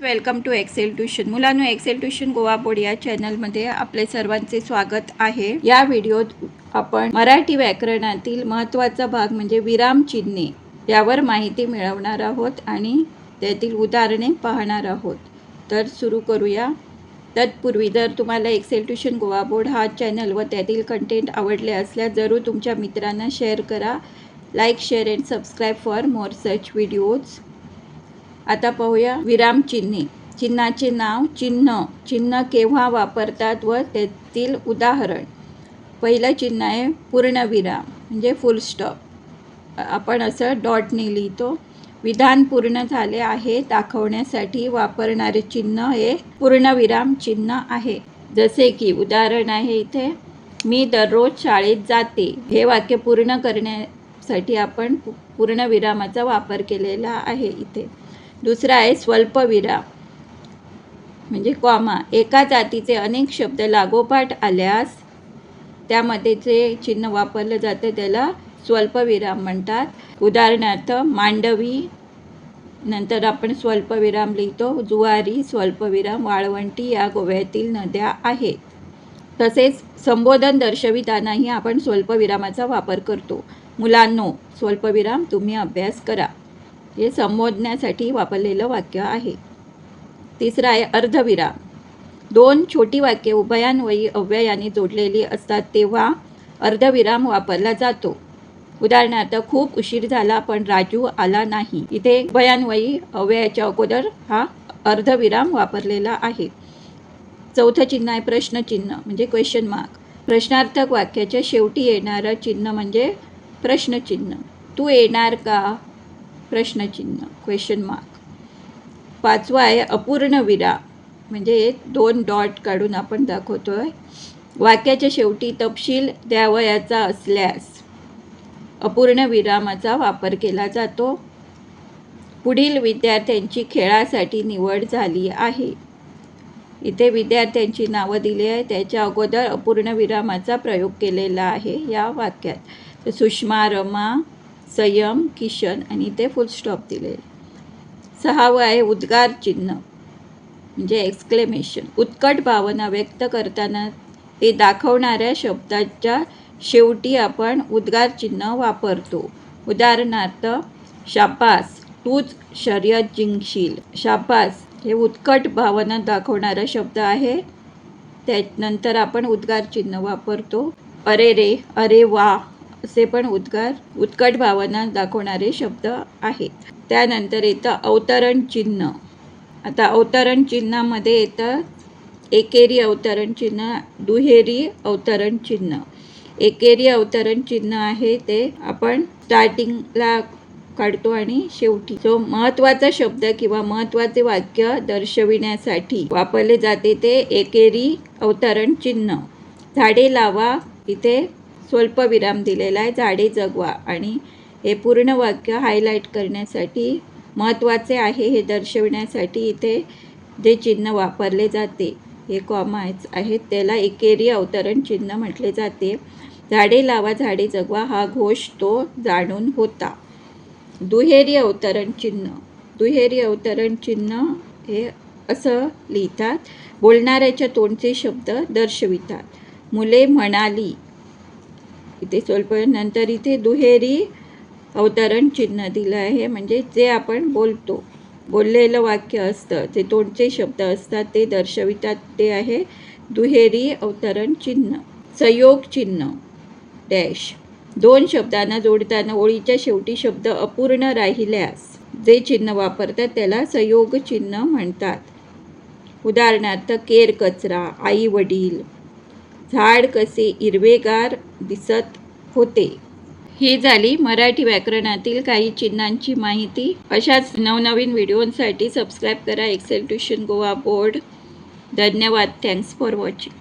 Welcome to Excel tuition. मुलांनो, Excel tuition Goa board या चॅनलमध्ये आपले सर्वांचे स्वागत आहे. या व्हिडिओत आपण मराठी व्याकरणातील महत्त्वाचा भाग म्हणजे विरामचिन्हे यावर माहिती मिळवणार आहोत आणि त्यातील उदाहरणे पाहणार आहोत. तर सुरू करूया. तत्पूर्वी जर तुम्हाला एक्सेल ट्यूशन गोवा बोर्ड हा चॅनल व त्यातील कंटेंट आवडले असल्यास जरूर तुमच्या मित्रांना शेअर करा. Like, share and subscribe for more such videos. आता पाहूया विरामचिन्हे. चिन्हाचे नाव. चिन्ह केव्हा वापरतात व त्यातील उदाहरण. पहिलं चिन्ह आहे पूर्णविराम म्हणजे फुल स्टॉप. आपण असं डॉटने लिहितो. विधान पूर्ण झाले आहे दाखवण्यासाठी वापरणारे चिन्ह हे पूर्णविराम चिन्ह आहे. जसे की उदाहरण आहे इथे, मी दररोज शाळेत जाते. हे वाक्य पूर्ण करण्यासाठी आपण पूर्णविरामाचा वापर केलेला आहे इथे. दुसरा आहे स्वल्पविराम म्हणजे कॉमा. एका जातीचे अनेक शब्द लागोपाठ आल्यास त्यामध्ये जे चिन्ह वापरलं जातं त्याला स्वल्पविराम म्हणतात. उदाहरणार्थ मांडवी, नंतर आपण स्वल्पविराम लिहितो. जुवारी, स्वल्पविराम, वाळवंटी या गोव्यातील नद्या आहेत. तसेच संबोधन दर्शवितानाही आपण स्वल्पविरामाचा वापर करतो. मुलांनो, स्वल्पविराम तुम्ही अभ्यास करा. हे संबोधण्यासाठी वापरलेलं वाक्य आहे. तिसरं आहे अर्धविराम. दोन छोटी वाक्ये उभयान्वयी अव्ययाने जोडलेली असतात तेव्हा अर्धविराम वापरला जातो. उदाहरणार्थ, खूप उशीर झाला पण राजू आला नाही. इथे उभयान्वयी अव्ययाच्या अगोदर हा अर्धविराम वापरलेला आहे. चौथं चिन्ह आहे प्रश्नचिन्ह म्हणजे क्वेश्चन मार्क. प्रश्नार्थक वाक्याच्या शेवटी येणारं चिन्ह म्हणजे प्रश्नचिन्ह. तू येणार का? प्रश्नचिन्ह क्वेश्चन मार्क. पाचवा आहे अपूर्ण विराम म्हणजे दोन डॉट काढून आपण दाखवतोय. वाक्याच्या शेवटी तपशील द्यावयाचा असल्यास अपूर्ण विरामाचा वापर केला जातो. पुढील विद्यार्थ्यांची खेळासाठी निवड झाली आहे. इथे विद्यार्थ्यांची नावं दिली आहे, त्याच्या अगोदर अपूर्ण विरामाचा प्रयोग केलेला आहे या वाक्यात. सुषमा, रमा, संयम, किशन आणि ते फुल स्टॉप दिले. सहावं आहे उद्गार चिन्ह म्हणजे एक्सक्लेमेशन. उत्कट भावना व्यक्त करताना ते दाखवणाऱ्या शब्दाच्या शेवटी आपण उद्गार चिन्ह वापरतो. उदाहरणार्थ, शाबास, तूच शर्यत जिंकशील. शाबास हे उत्कट भावना दाखवणारा शब्द आहे. त्यानंतर आपण उद्गार चिन्ह वापरतो. अरे रे, अरे वा असे पण उत्कट भावना दाखवणारे शब्द आहेत. त्यानंतर येतं अवतरण चिन्ह. आता अवतरण चिन्हामध्ये येतं एकेरी अवतरण चिन्ह, दुहेरी अवतरण चिन्ह. एकेरी अवतरण चिन्ह आहे ते आपण स्टार्टिंगला काढतो आणि शेवटी. जो महत्त्वाचा शब्द किंवा महत्त्वाचे वाक्य दर्शविण्यासाठी वापरले जाते ते एकेरी अवतरण चिन्ह. झाडे लावा, इथे स्वल्पविराम दिलेला आहे. झाडे जगवा आणि हे पूर्ण वाक्य हायलाईट करण्यासाठी महत्त्वाचे आहे हे दर्शविण्यासाठी इथे जे चिन्ह वापरले जाते हे कॉमा आहेत त्याला एकेरी अवतरण चिन्ह म्हटले जाते. झाडे लावा, झाडे जगवा हा घोष तो जाणून होता. दुहेरी अवतरण चिन्ह. दुहेरी अवतरण चिन्ह हे असं लिहितात, बोलणाऱ्याच्या तोंडचे शब्द दर्शवितात. मुले म्हणाली, इथे स्वल्प. नंतर इथे दुहेरी अवतरण चिन्ह दिलं आहे म्हणजे जे आपण बोललेलं वाक्य असतं जे तोंडचे शब्द असतात ते दर्शवितात ते आहे दुहेरी अवतरण चिन्ह. संयोग चिन्ह डॅश. दोन शब्दांना जोडताना ओळीच्या शेवटी शब्द अपूर्ण राहिल्यास जे चिन्ह वापरतात त्याला संयोग चिन्ह म्हणतात. उदाहरणार्थ, केर कचरा, आई वडील, झाड कसे हिरवेगार दिसत होते. ही झाली मराठी व्याकरणातील काही चिन्हांची माहिती. अशाच नवनवीन व्हिडिओंसाठी सबस्क्राईब करा एक्सेल ट्यूशन गोवा बोर्ड. धन्यवाद. Thanks for watching.